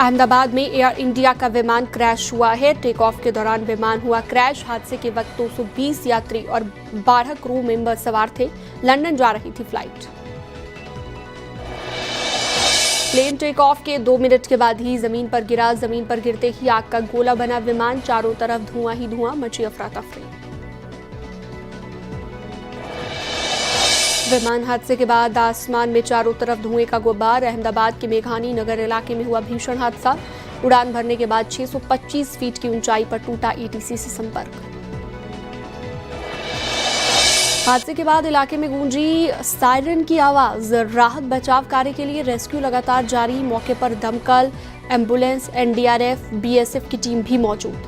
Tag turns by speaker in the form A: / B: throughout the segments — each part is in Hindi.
A: अहमदाबाद में एयर इंडिया का विमान क्रैश हुआ है। टेक ऑफ के दौरान विमान हुआ क्रैश। हादसे के वक्त 220 यात्री और 12 क्रू मेंबर सवार थे। लंदन जा रही थी फ्लाइट। प्लेन टेक ऑफ के 2 मिनट के बाद ही जमीन पर गिरा। जमीन पर गिरते ही आग का गोला बना विमान। चारों तरफ धुआं ही धुआं, मची अफरा तफरी। विमान हादसे के बाद आसमान में चारों तरफ धुएं का गुब्बार। अहमदाबाद के मेघानी नगर इलाके में हुआ भीषण हादसा। उड़ान भरने के बाद 625 फीट की ऊंचाई पर टूटा एटीसी से संपर्क। हादसे के बाद इलाके में गूंजी सायरन की आवाज। राहत बचाव कार्य के लिए रेस्क्यू लगातार जारी। मौके पर दमकल, एम्बुलेंस, एनडीआरएफ, बीएसएफ की टीम भी मौजूद।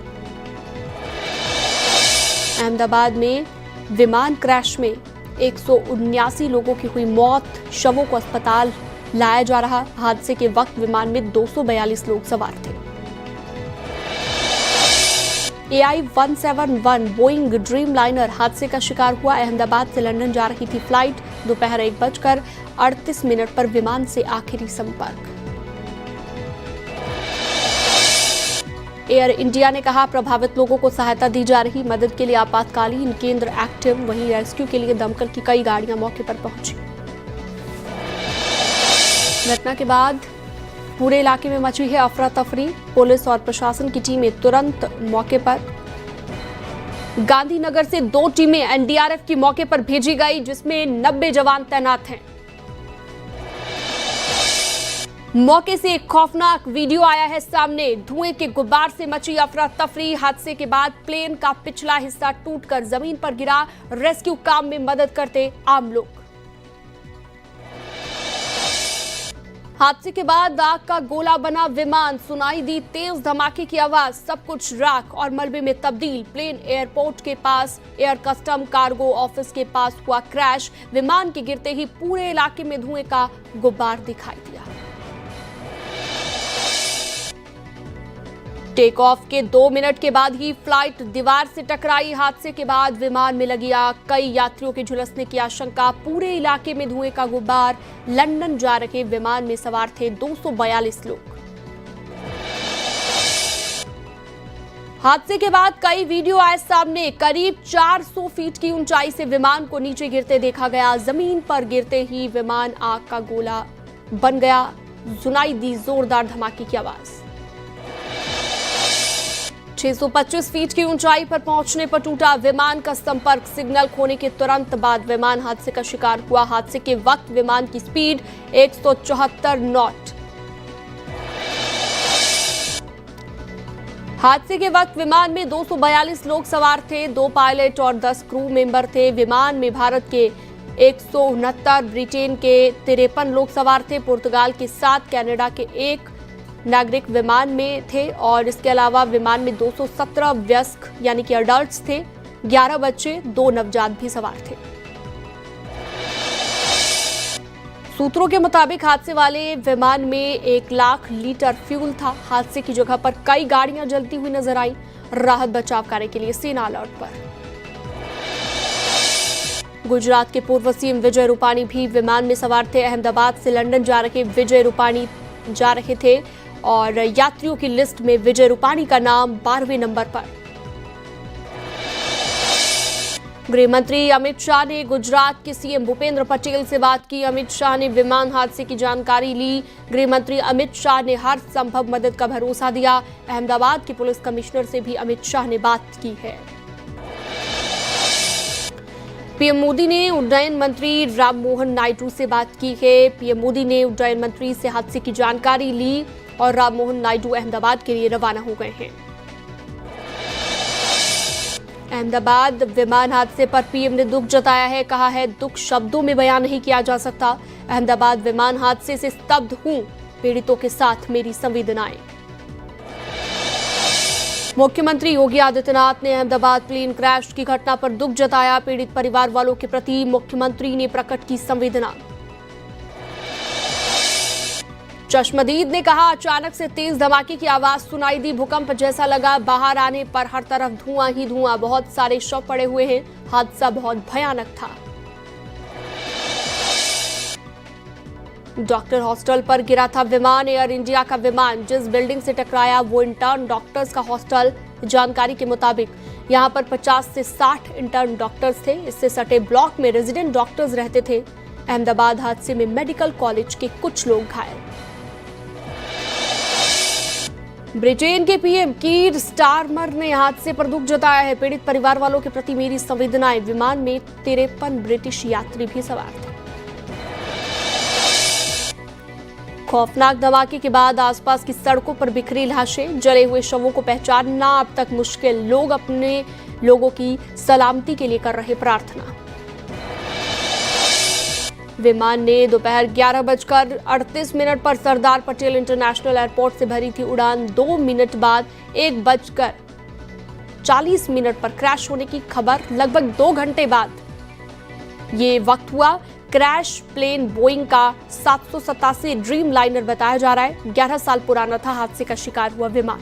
A: अहमदाबाद में विमान क्रैश में 179 लोगों की हुई मौत। शवों को अस्पताल लाया जा रहा। हादसे के वक्त विमान में 242 लोग सवार थे। AI-171 बोइंग ड्रीम लाइनर हादसे का शिकार हुआ। अहमदाबाद से लंदन जा रही थी फ्लाइट। दोपहर 1:38 पर विमान से आखिरी संपर्क। एयर इंडिया ने कहा प्रभावित लोगों को सहायता दी जा रही। मदद के लिए आपातकालीन केंद्र एक्टिव। वहीं रेस्क्यू के लिए दमकल की कई गाड़ियां मौके पर पहुंची। घटना के बाद पूरे इलाके में मची है अफरा तफरी। पुलिस और प्रशासन की टीमें तुरंत मौके पर। गांधीनगर से 2 टीमें एनडीआरएफ की मौके पर भेजी गई, जिसमें 90 जवान तैनात हैं। मौके से एक खौफनाक वीडियो आया है सामने। धुएं के गुब्बार से मची अफरा तफरी। हादसे के बाद प्लेन का पिछला हिस्सा टूटकर जमीन पर गिरा। रेस्क्यू काम में मदद करते आम लोग। हादसे के बाद आग का गोला बना विमान। सुनाई दी तेज धमाके की आवाज। सब कुछ राख और मलबे में तब्दील। प्लेन एयरपोर्ट के पास एयर कस्टम कार्गो ऑफिस के पास हुआ क्रैश। विमान के गिरते ही पूरे इलाके में धुएं का गुब्बार दिखाई दिया। टेक ऑफ के 2 मिनट के बाद ही फ्लाइट दीवार से टकराई। हादसे के बाद विमान में लगी आग। कई यात्रियों के झुलसने की आशंका। पूरे इलाके में धुएं का गुब्बार। लंदन जा रहे विमान में सवार थे 242 लोग। हादसे के बाद कई वीडियो आए सामने। करीब 400 फीट की ऊंचाई से विमान को नीचे गिरते देखा गया। जमीन पर गिरते ही विमान आग का गोला बन गया। सुनाई दी जोरदार धमाके की आवाज। 625 फीट की ऊंचाई पर पहुंचने पर टूटा विमान का संपर्क। सिग्नल खोने के तुरंत बाद विमान हादसे का शिकार हुआ। हादसे के वक्त विमान की स्पीड 174 नॉट। हादसे के वक्त विमान में 242 लोग सवार थे। 2 पायलट और 10 क्रू मेंबर थे। विमान में भारत के 169, ब्रिटेन के 53 लोग सवार थे। पुर्तगाल के 7, कनाडा के 1 नागरिक विमान में थे और इसके अलावा विमान में 217 वयस्क यानी कि अडल्ट्स थे। 11 बच्चे, 2 नवजात भी सवार थे। सूत्रों के मुताबिक हादसे वाले विमान में 1 लाख लीटर फ्यूल था। हादसे की जगह पर कई गाड़ियां जलती हुई नजर आई। राहत बचाव कार्य के लिए सेना अलर्ट पर। गुजरात के पूर्व सीएम विजय रूपाणी भी विमान में सवार थे। अहमदाबाद से लंदन जा रहे विजय रूपाणी जा रहे थे और यात्रियों की लिस्ट में विजय रूपाणी का नाम 12वें नंबर पर। गृह मंत्री अमित शाह ने गुजरात के सीएम भूपेंद्र पटेल से बात की। अमित शाह ने विमान हादसे की जानकारी ली। गृह मंत्री अमित शाह ने हर संभव मदद का भरोसा दिया। अहमदाबाद के पुलिस कमिश्नर से भी अमित शाह ने बात की है। पीएम मोदी ने उड्डयन मंत्री राममोहन नायडू से बात की है। पीएम मोदी ने उड्डयन मंत्री से हादसे की जानकारी ली और राममोहन नायडू अहमदाबाद के लिए रवाना हो गए हैं। अहमदाबाद विमान हादसे पर पीएम ने दुख जताया है। कहा है दुख शब्दों में बयान नहीं किया जा सकता। अहमदाबाद विमान हादसे से स्तब्ध हूं। पीड़ितों के साथ मेरी संवेदनाएं। मुख्यमंत्री योगी आदित्यनाथ ने अहमदाबाद प्लेन क्रैश की घटना पर दुख जताया। पीड़ित परिवार वालों के प्रति मुख्यमंत्री ने प्रकट की संवेदना। चश्मदीद ने कहा अचानक से तेज धमाके की आवाज सुनाई दी। भूकंप जैसा लगा। बाहर आने पर हर तरफ धुआं ही धुआं। बहुत सारे शव पड़े हुए हैं। हादसा बहुत भयानक था। डॉक्टर हॉस्टल पर गिरा था विमान। एयर इंडिया का विमान जिस बिल्डिंग से टकराया वो इंटर्न डॉक्टर्स का हॉस्टल। जानकारी के मुताबिक यहां पर 50 से 60 इंटर्न डॉक्टर्स थे। इससे सटे ब्लॉक में रेजिडेंट डॉक्टर्स रहते थे। अहमदाबाद हादसे में मेडिकल कॉलेज के कुछ लोग घायल। ब्रिटेन के पीएम कीर स्टारमर ने हादसे पर दुख जताया है। पीड़ित परिवार वालों के प्रति मेरी संवेदनाएं। विमान में 53 ब्रिटिश यात्री भी सवार थे। खौफनाक धमाके के बाद आसपास की सड़कों पर बिखरी लाशें, जले हुए शवों को पहचानना अब तक मुश्किल। लोग अपने लोगों की सलामती के लिए कर रहे प्रार्थना। विमान ने दोपहर 11:38 पर सरदार पटेल इंटरनेशनल एयरपोर्ट से भरी थी। उड़ान 2 मिनट बाद 1:40 पर क्रैश होने की खबर। लगभग 2 घंटे बाद ये वक्त हुआ। क्रैश प्लेन बोइंग का 787 ड्रीम लाइनर बताया जा रहा है। 11 साल पुराना था हादसे का शिकार हुआ विमान।